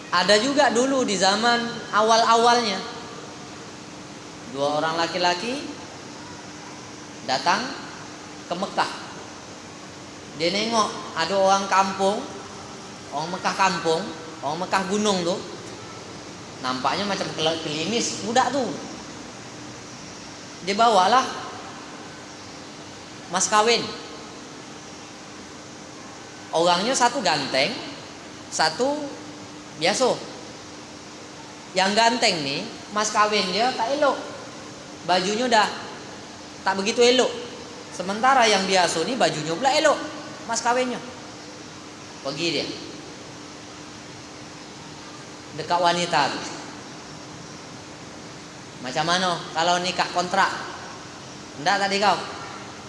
Ada juga dulu di zaman awal-awalnya, dua orang laki-laki datang ke Mekah. Dia nengok ada orang kampung, orang Mekah kampung, orang Mekah gunung tuh, nampaknya macam kelimis budak tuh. Dia bawalah mas kawin. Orangnya satu ganteng, satu biasa. Yang ganteng nih, mas kawin dia tak elok, bajunya udah tak begitu elok. Sementara yang biasa nih bajunya pula elok, mas kawinnya. Pergi dia dekat wanita tuh. Macam mana kalau nikah kontrak? Enggak tadi kau.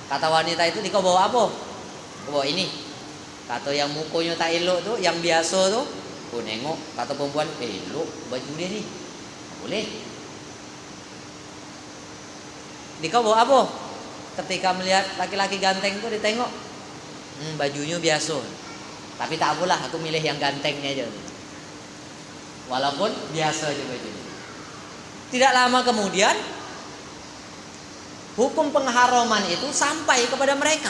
Kata wanita itu, di kau bawa apa? Kau bawa ini. Kata yang mukanya tak elok tuh, yang biasa tuh, oh nengok, kata perempuan, elok baju dia nih. Boleh. Di kau bawa apa? Ketika melihat laki-laki ganteng tuh ditengok, bajunya biasa. Tapi tak apalah, aku milih yang gantengnya aja. Walaupun biasa aja bajunya. Tidak lama kemudian hukum pengharaman itu sampai kepada mereka.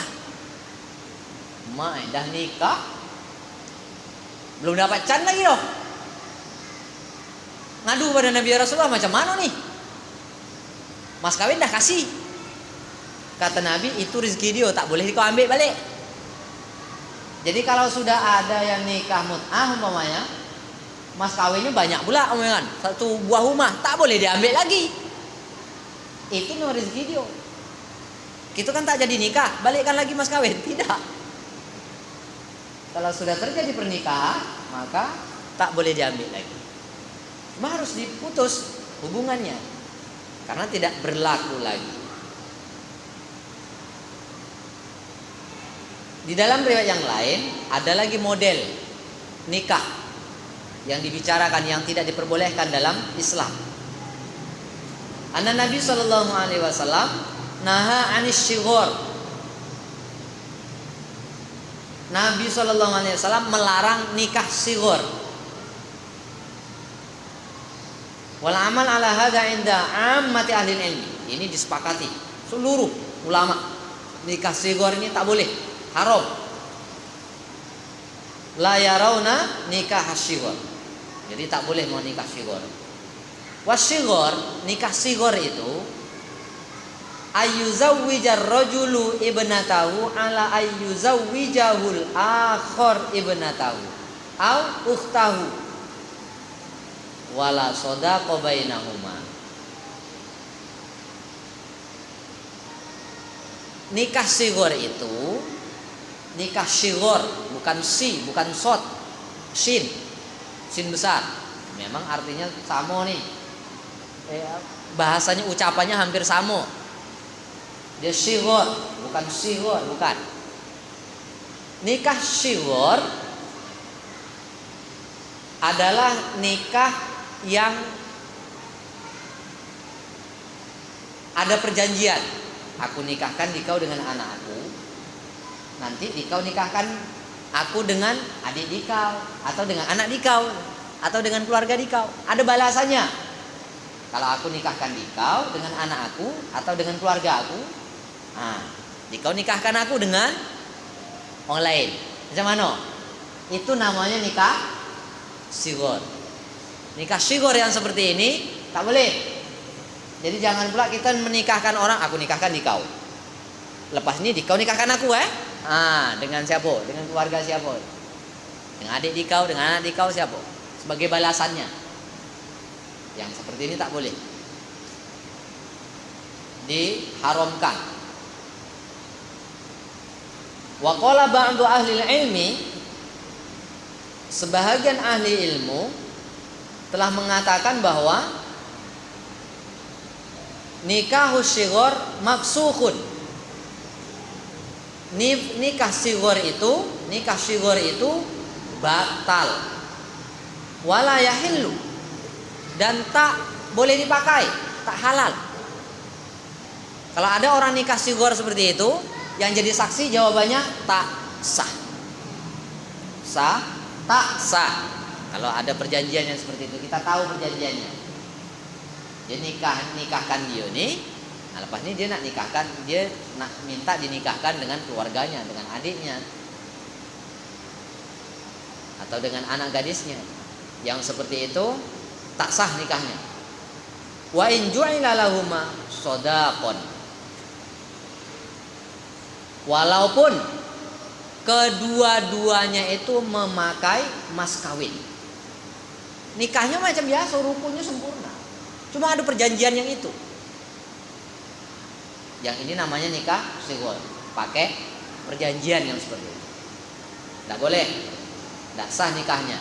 Dah nikah, belum dapat can lagi loh. Ngadu pada Nabi Rasulullah, macam mana nih? Mas kawin dah kasih. Kata Nabi, itu rezeki dia, tak boleh kau ambil balik. Jadi kalau sudah ada yang nikah mut'ah umpamanya, mas kawinnya banyak pula omongan, satu buah rumah, tak boleh diambil lagi. Itu no rezeki dia. Kita kan tak jadi nikah, balikkan lagi mas kawin, tidak. Kalau sudah terjadi pernikahan, maka tak boleh diambil lagi. Cuma harus diputus hubungannya, karena tidak berlaku lagi. Di dalam riwayat yang lain ada lagi model nikah yang dibicarakan yang tidak diperbolehkan dalam Islam. Anna Nabi sallallahu alaihi wasallam naha 'anis syighar. Nabi sallallahu alaihi wasallam melarang nikah syighar. Wal amal ala hadza 'inda 'ammati ahli ilmi. Ini disepakati seluruh ulama. Nikah syighar ini tak boleh, haram. La yarawna nikah syighar. Jadi tak boleh mau nikah syighar. Wasyighar, nikah syighar itu ayyuzawwijar rajulu ibnatahu ala ayyuzawwijahul akhar ibnatahu au ukhtahu wala shadaqa bainahuma. Nikah syighar itu, nikah syighar, bukan si, bukan sod, shin besar. Memang artinya sama nih, bahasanya, ucapannya hampir sama. Dia syighar, bukan syighar, bukan. Nikah syighar adalah nikah yang ada perjanjian. Aku nikahkan dikau dengan anak aku, nanti dikau nikahkan aku dengan adik dikau, atau dengan anak dikau, atau dengan keluarga dikau. Ada balasannya. Kalau aku nikahkan dikau dengan anak aku atau dengan keluarga aku, dikau nikahkan aku dengan orang lain. Macam mana? Itu namanya nikah syighar. Nikah syighar yang seperti ini tak boleh. Jadi jangan pula kita menikahkan orang, aku nikahkan dikau, lepas ini dikau nikahkan aku, dengan siapa? Dengan keluarga siapa? Dengan adik dikau, dengan anak dikau siapa? Sebagai balasannya. Yang seperti ini tak boleh, diharamkan. Wa qala ba'du ahli ilmi, sebahagian ahli ilmu telah mengatakan bahwa nikah syighar mafsukhun. Nikah syighar itu batal. Wala yahillu, dan tak boleh dipakai, tak halal. Kalau ada orang nikah syighar seperti itu, yang jadi saksi jawabannya tak sah. Tak sah. Kalau ada perjanjian yang seperti itu, kita tahu perjanjiannya. Dia nikahkan dia nih. Nah, lepas ini dia nak nikahkan, dia nak minta dinikahkan dengan keluarganya, dengan adiknya, atau dengan anak gadisnya. Yang seperti itu tak sah nikahnya. Wa in ju'ila lahuma shadaqan. Walaupun kedua-duanya itu memakai mas kawin. Nikahnya macam biasa, rukunnya sempurna. Cuma ada perjanjian yang itu. Yang ini namanya nikah sighar, pakai perjanjian yang seperti itu. Tidak boleh, tidak sah nikahnya.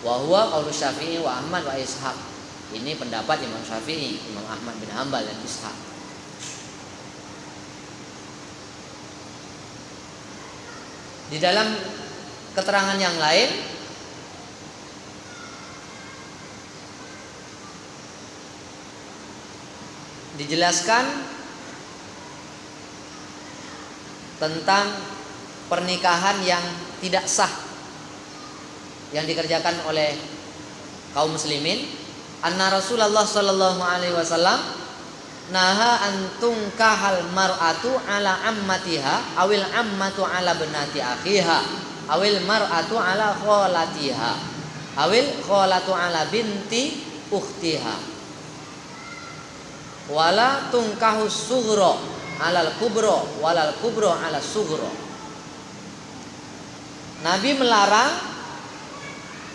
Wa huwa qaulu Syafi'i wa Ahmad wa Ishaq. Ini pendapat Imam Syafi'i, Imam Ahmad bin Hanbal dan Ishaq. Di dalam keterangan yang lain dijelaskan tentang pernikahan yang tidak sah yang dikerjakan oleh kaum muslimin. Anna Rasulullah sallallahu alaihi wasallam naha antung kahal mar'atu ala ammatiha awil ammatu ala benati akhiha awil mar'atu ala kholatiha awil kholatu ala binti ukhtiha wala tungkahu sughra alal kubro walal kubro ala sughra. Nabi melarang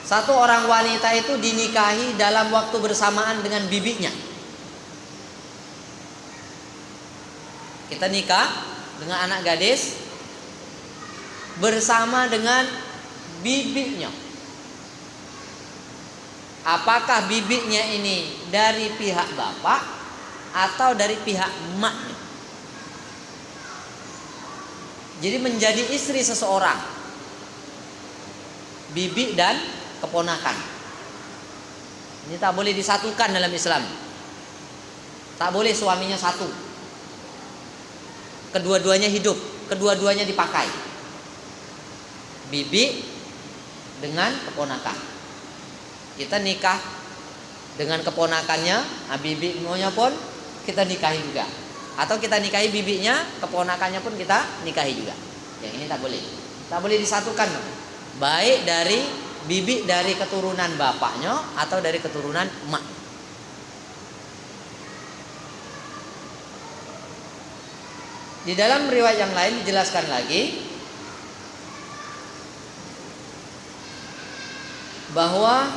satu orang wanita itu dinikahi dalam waktu bersamaan dengan bibinya. Kita nikah dengan anak gadis bersama dengan bibinya. Apakah bibinya ini dari pihak bapak atau dari pihak emaknya? Jadi menjadi istri seseorang, bibi dan keponakan. Ini tak boleh disatukan dalam Islam. Tak boleh suaminya satu. Kedua-duanya hidup, kedua-duanya dipakai. Bibi dengan keponakan. Kita nikah dengan keponakannya, bibi maunya pun kita nikahi juga. Atau kita nikahi bibinya, keponakannya pun kita nikahi juga. Yang ini tak boleh. Tak boleh disatukan. Baik dari bibi dari keturunan bapaknya atau dari keturunan emak. Di dalam riwayat yang lain dijelaskan lagi bahwa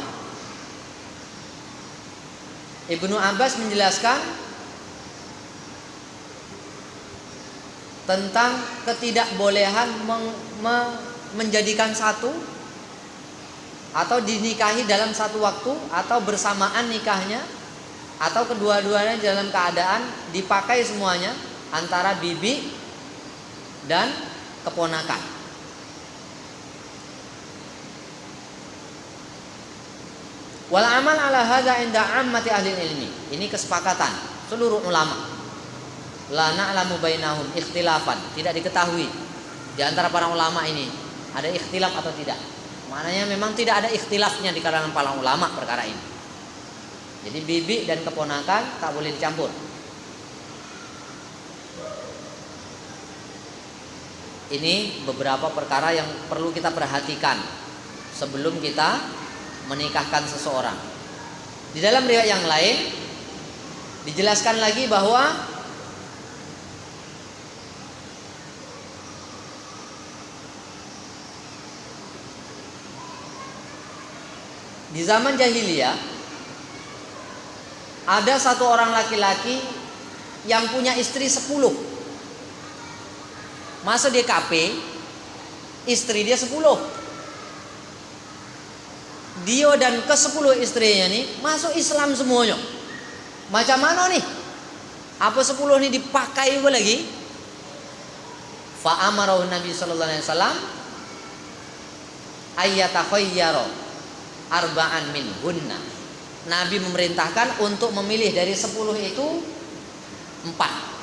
Ibnu Abbas menjelaskan tentang ketidakbolehan menjadikan satu atau dinikahi dalam satu waktu atau bersamaan nikahnya atau kedua-duanya dalam keadaan dipakai semuanya antara bibi dan keponakan. Wal amal ala hadza inda ammati ahli ilmi. Ini kesepakatan seluruh ulama. La na'lamu bainahum ikhtilafan. Tidak diketahui di antara para ulama ini ada ikhtilaf atau tidak. Maknanya memang tidak ada ikhtilafnya di kalangan para ulama perkara ini. Jadi bibi dan keponakan tak boleh dicampur. Ini beberapa perkara yang perlu kita perhatikan sebelum kita menikahkan seseorang. Di dalam riwayat yang lain dijelaskan lagi bahwa di zaman jahiliyah ada satu orang laki-laki yang punya istri 10. Masa dia KP, istri dia 10. Dia dan ke-10 istrinya nih masuk Islam semuanya. Macam mana nih? Apa 10 nih dipakai juga lagi? Fa amarahu Nabi sallallahu alaihi wasallam ayyatakhayyara arba'an minhunna. Nabi memerintahkan untuk memilih dari 10 itu 4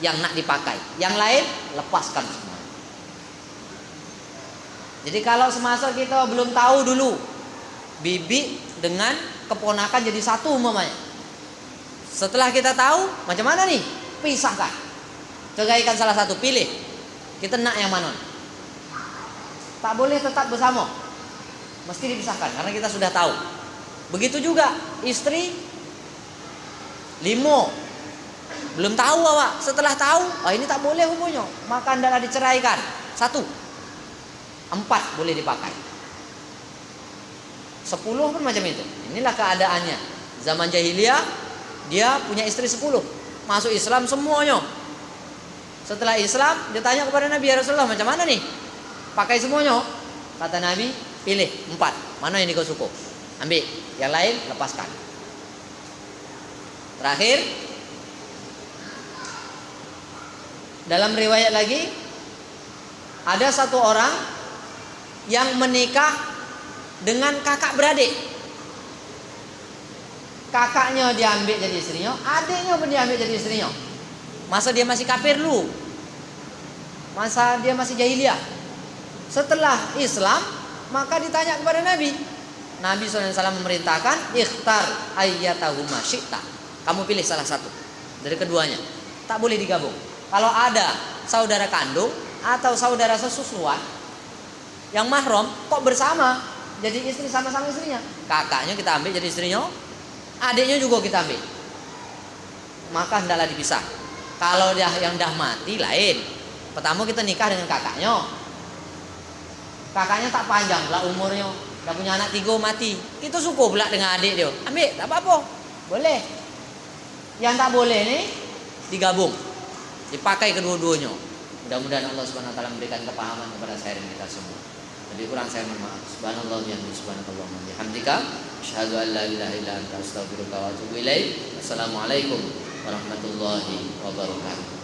yang nak dipakai, yang lain lepaskan semua. Jadi kalau semasa kita belum tahu dulu bibi dengan keponakan jadi satu umpamanya. Setelah kita tahu macam mana nih, pisahkan. Cegaikan salah satu, pilih. Kita nak yang mana? Tak boleh tetap bersama. Mesti dipisahkan karena kita sudah tahu. Begitu juga istri 5. Belum tahu awak, setelah tahu, ini tak boleh hubungnya, maka hendaklah diceraikan. 1. 4 boleh dipakai. 10 pun macam itu. Inilah keadaannya. Zaman jahiliyah dia punya istri 10. Masuk Islam semuanya. Setelah Islam dia tanya kepada Nabi, ya Rasulullah, macam mana nih? Pakai semuanya? Kata Nabi, pilih 4. Mana yang kau suka? Ambil, yang lain lepaskan. Terakhir, dalam riwayat lagi, ada satu orang yang menikah dengan kakak beradik. Kakaknya diambil jadi istrinya, adiknya pun diambil jadi istrinya. Masa dia masih kafir dulu, masa dia masih jahiliyah. Setelah Islam, maka ditanya kepada Nabi. Nabi SAW memerintahkan, ikhtar ayyatahuma syi'ta. Kamu pilih salah satu dari keduanya. Tak boleh digabung. Kalau ada saudara kandung atau saudara sesusuan yang mahram, kok bersama jadi istri sama-sama istrinya. Kakaknya kita ambil jadi istrinya, adiknya juga kita ambil. Maka hendaklah dipisah. Kalau dia yang dah mati lain. Pertama kita nikah dengan kakaknya. Kakaknya tak panjang pula umurnya, dah punya anak 3 mati. Kita suka pula dengan adik dia. Ambil, tak apa-apa. Boleh. Yang tak boleh nih digabung. Dipakai kedua-duanya. Mudah-mudahan Allah Subhanahu wa taala memberikan kepahaman kepada saya dan kita semua. Lebih kurang saya mohon maaf. Subhanallah wa bihamdika, asyhadu an la ilaha illa anta, astaghfiruka wa atubu ilaik. Assalamualaikum warahmatullahi wabarakatuh.